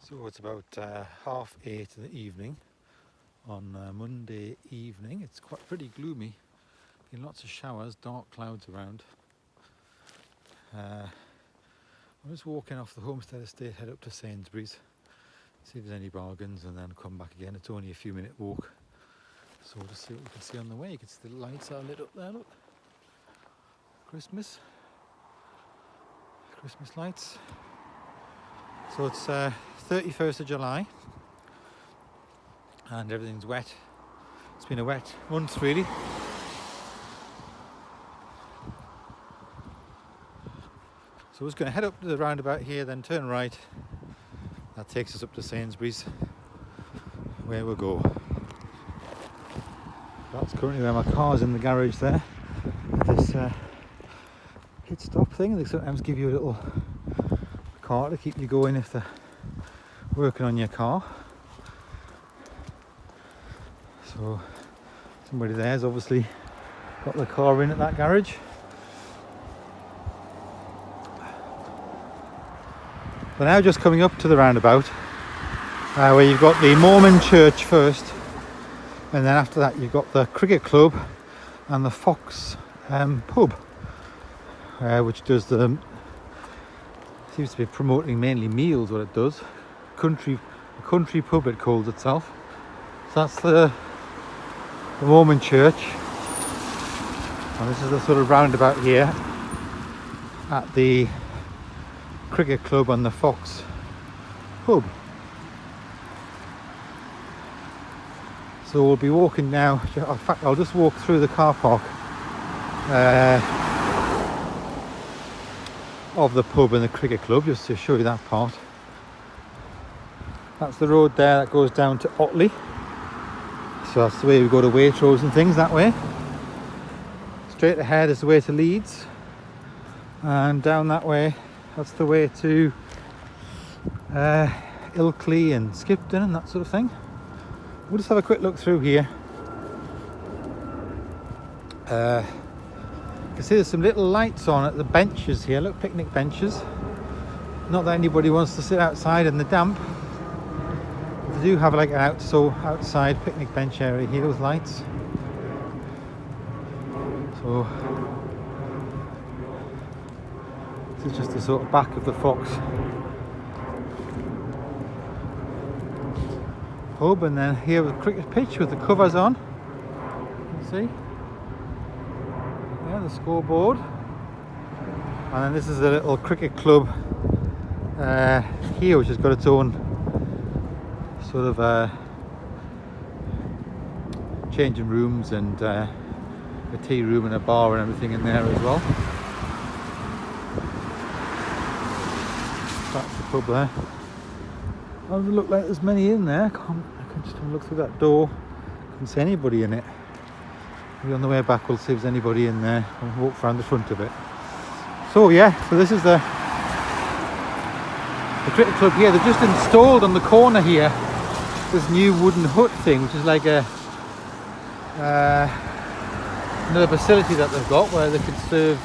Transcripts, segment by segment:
So it's about 8:30 in the evening on Monday evening. It's quite pretty gloomy. Getting lots of showers, dark clouds around. I'm just walking off the Homestead Estate, head up to Sainsbury's, see if there's any bargains, and then come back again. It's only a few minute walk, so we'll just see what we can see on the way. You can see the lights are lit up there. Look, Christmas lights. So it's 31st of July and everything's wet. It's been a wet month really. So we're just going to head up to the roundabout here, then turn right. That takes us up to Sainsbury's, where we'll go. That's currently where my car's in the garage there. This hit stop thing. They sometimes give you a little car to keep you going if they're working on your car. So somebody there's obviously got the car in at that garage. We're now just coming up to the roundabout where you've got the Mormon church first, and then after that you've got the cricket club and the Fox pub, which does seems to be promoting mainly meals. What it does, country pub it calls itself. So that's the Mormon church, and this is the sort of roundabout here at the cricket club and the Fox pub. So we'll be walking now. In fact, I'll just walk through the car park of the pub and the cricket club just to show you that part. That's the road there that goes down to Otley. So that's the way we go to Waitrose and things, that way. Straight ahead is the way to Leeds, and down that way that's the way to Ilkley and Skipton and that sort of thing. We'll just have a quick look through here. You can see there's some little lights on at the benches here. Look, picnic benches. Not that anybody wants to sit outside in the damp. They do have like an outside picnic bench area here with lights. So this is just the sort of back of the Fox pub, and then here with the cricket pitch with the covers on. You can see. Yeah, the scoreboard. And then this is a little cricket club here, which has got its own sort of changing rooms and a tea room and a bar and everything in there as well. That's the pub there. Doesn't look like there's many in there. I can just have a look through that door. Can't see anybody in it. Maybe on the way back we'll see if there's anybody in there. We'll walk around the front of it. So yeah, so this is the cricket club here. They've just installed on the corner here this new wooden hut thing, which is like another facility that they've got where they can serve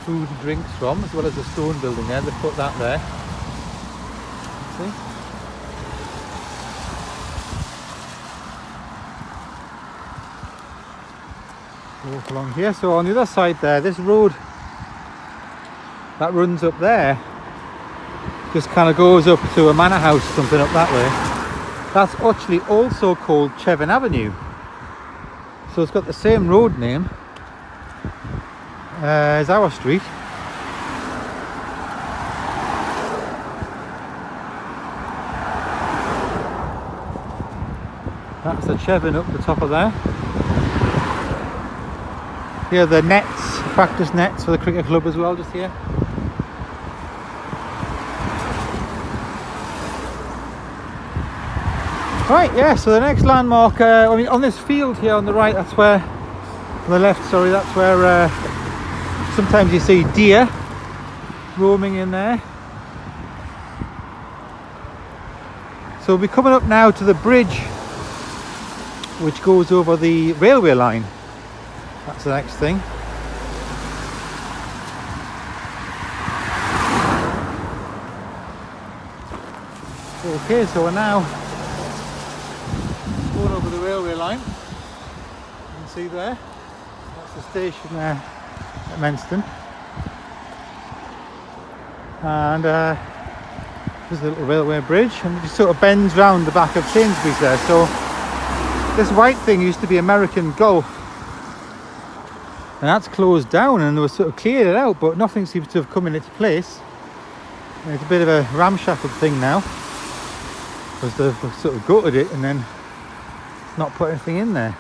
food and drinks from, as well as the stone building there. They've put that there. See? Walk along here. So on the other side there, this road that runs up there just kind of goes up to a manor house, something up that way. That's actually also called Chevin Avenue. So it's got the same road name as our street. That's the Chevin up the top of there. Here are the nets, practice nets for the cricket club as well, just here. Right, yeah, so the next landmark, on this field here on the right, that's where, on the left, sorry, that's where sometimes you see deer roaming in there. So we'll be coming up now to the bridge which goes over the railway line. That's the next thing. Okay, so we're now going over the railway line. You can see there, that's the station there at Menston. And there's a little railway bridge, and it just sort of bends round the back of Sainsbury's there. So this white thing used to be American Gulf, and that's closed down, and they were sort of cleared it out, but nothing seems to have come in its place. And it's a bit of a ramshackle thing now, because they've sort of gutted it and then not put anything in there.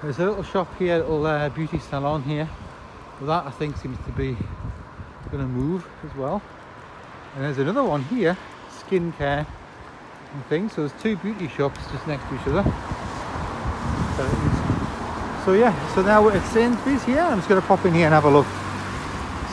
There's a little shop here, a little beauty salon here, but that I think seems to be going to move as well. And there's another one here, skincare and things. So there's two beauty shops just next to each other. So yeah, so now we're at Sainsbury's here. I'm just going to pop in here and have a look,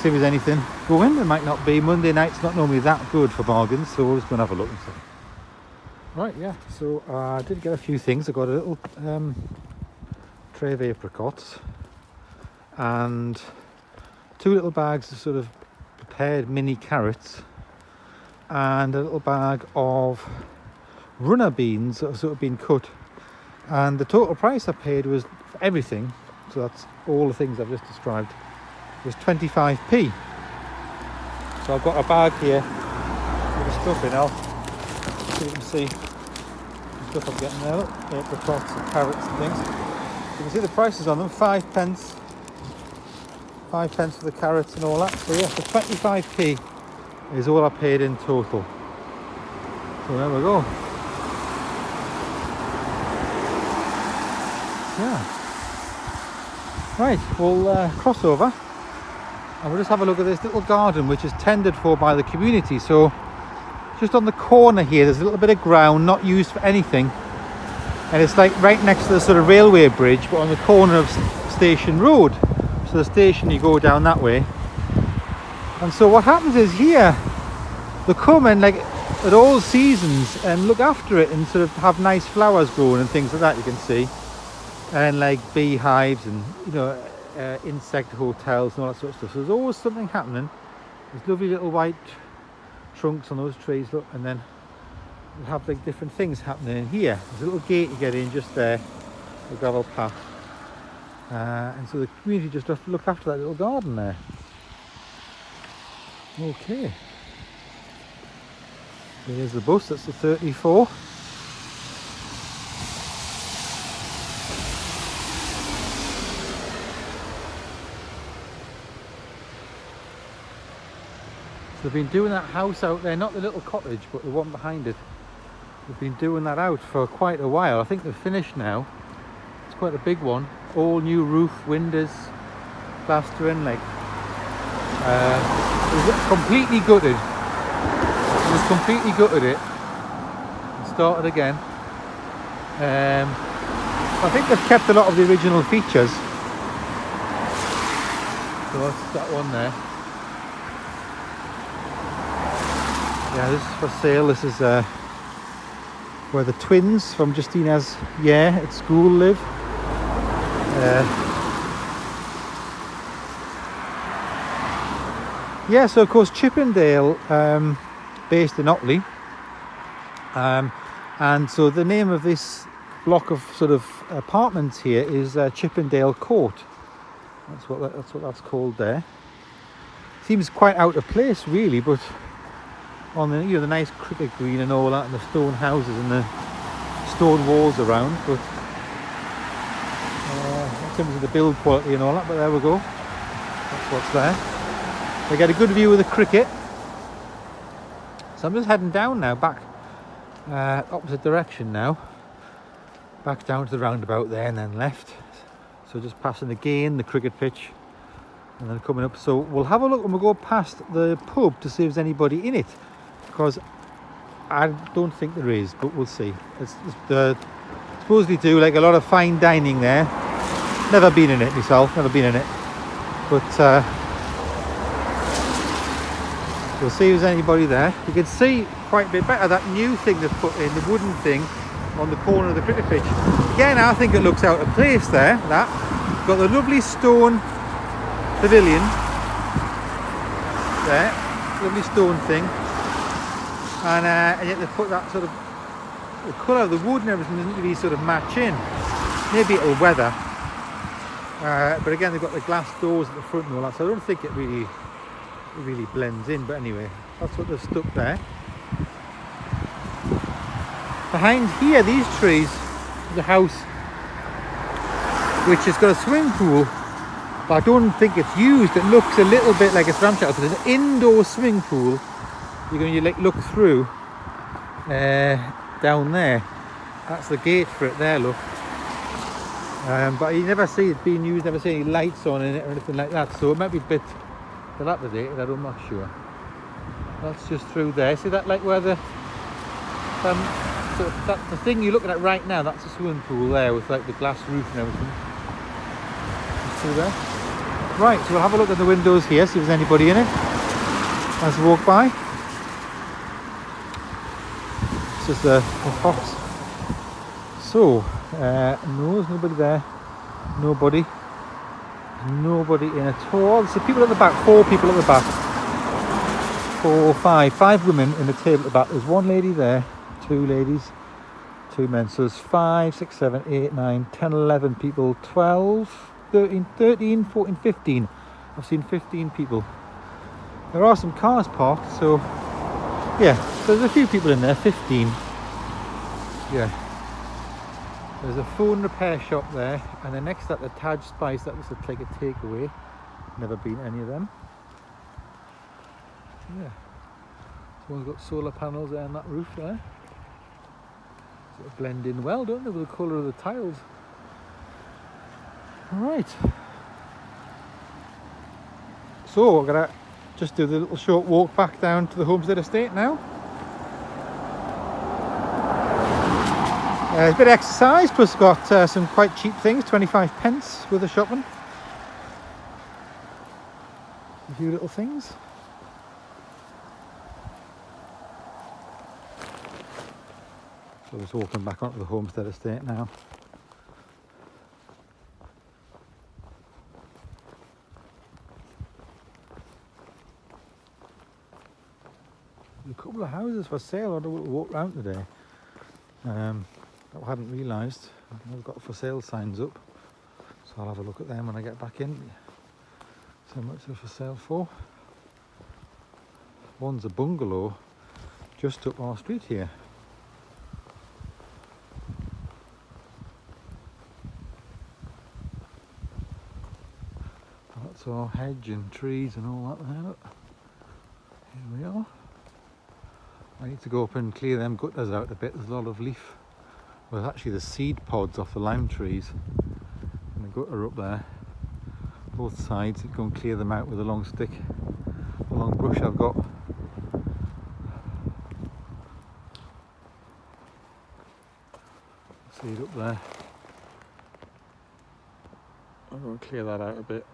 see if there's anything going. There might not be. Monday night's not normally that good for bargains, so we're just going to have a look and see. Right, yeah, so I did get a few things. I got a little tray of apricots and two little bags of sort of prepared mini carrots and a little bag of runner beans that have sort of been cut. And the total price I paid was, for everything, so that's all the things I've just described, was 25p. So I've got a bag here with the stuff in. I'll see if you can see the stuff I'm getting there. Look, apricots and carrots and things. You can see the prices on them, 5 pence. 5 pence for the carrots and all that. So yeah, so 25p is all I paid in total. So there we go. Yeah. Right, we'll cross over and we'll just have a look at this little garden which is tended for by the community. So just on the corner here there's a little bit of ground not used for anything, and it's like right next to the sort of railway bridge, but on the corner of Station Road. So the station, you go down that way, and so what happens is here they come and like at all seasons and look after it and sort of have nice flowers growing and things like that, you can see, and like beehives and, you know, insect hotels and all that sort of stuff. So there's always something happening. There's lovely little white trunks on those trees, look, and then we have like different things happening in here. There's a little gate you get in just there, a gravel path, and so the community just have to look after that little garden there. Okay, here's the bus, that's the 34. They've been doing that house out there, not the little cottage, but the one behind it. They've been doing that out for quite a while. I think they're finished now. It's quite a big one. All new roof, windows, plastering, like it was completely gutted. It was completely gutted it and started again. I think they've kept a lot of the original features. So that's that one there. Yeah, this is for sale. This is where the twins from Justina's year at school live. Yeah, so of course Chippendale, based in Otley, and so the name of this block of sort of apartments here is Chippendale Court. That's what that's called there. Seems quite out of place, really, but on the, you know, the nice cricket green and all that, and the stone houses and the stone walls around, but in terms of the build quality and all that, but there we go, that's what's there. We get a good view of the cricket, so I'm just heading down now, back opposite direction now, back down to the roundabout there and then left, so just passing again the cricket pitch and then coming up. So we'll have a look when we go past the pub to see if there's anybody in it, because I don't think there is, but we'll see. It's supposedly do like a lot of fine dining there. Never been in it myself, never been in it, but we'll see if there's anybody there. You can see quite a bit better that new thing they've put in, the wooden thing on the corner of the cricket pitch. Again, I think it looks out of place there. That got the lovely stone pavilion there, lovely stone thing. and yet they put that sort of, the colour of the wood and everything doesn't really sort of match in. Maybe it'll weather, but again they've got the glass doors at the front and all that, so I don't think it really blends in. But anyway, that's what they've stuck there. Behind here, these trees, is a house which has got a swimming pool, but I don't think it's used. It looks a little bit like a ramshackle. So there's an indoor swimming pool. You're going to like look through down there. That's the gate for it there, look. But you never see it being used, never see any lights on in it or anything like that. So it might be a bit dilapidated, I'm not sure. That's just through there. See that, like where the so that the thing you're looking at right now, that's a swimming pool there with like the glass roof and everything. It's through there. Right, so we'll have a look at the windows here, see if there's anybody in it as we walk by. It's just the box. So, no, there's nobody there. Nobody in at all. There's people at the back, 4 people at the back. 4, 5 women in the table at the back. There's 1 lady there, 2 ladies, 2 men. So there's 5, 6, 7, 8, 9, 10, 11 people, 12, 13, 14, 15. I've seen 15 people. There are some cars parked, so yeah, there's a few people in there, 15. Yeah. There's a phone repair shop there, and then next to that, the Taj Spice, that looks like a takeaway. Never been any of them. Yeah. Someone's got solar panels there on that roof there. Sort of blend in well, don't they, with the colour of the tiles. Alright. So we're gonna just do the little short walk back down to the Homestead Estate now. There's a bit of exercise, plus got some quite cheap things, 25 pence worth of shopping. A few little things. So just walking back onto the Homestead Estate now. There's a couple of houses for sale. I don't want to walk around today. I hadn't realised. I've got for sale signs up, so I'll have a look at them when I get back in. So much they're for sale for. One's a bungalow just up our street here. That's our hedge and trees and all that there. Look. Here we are. I need to go up and clear them gutters out a bit. There's a lot of leaf. Well, actually the seed pods off the lime trees. And the gutter up there. Both sides. Go and clear them out with a long stick. A long brush I've got. Seed up there. I'm going to clear that out a bit.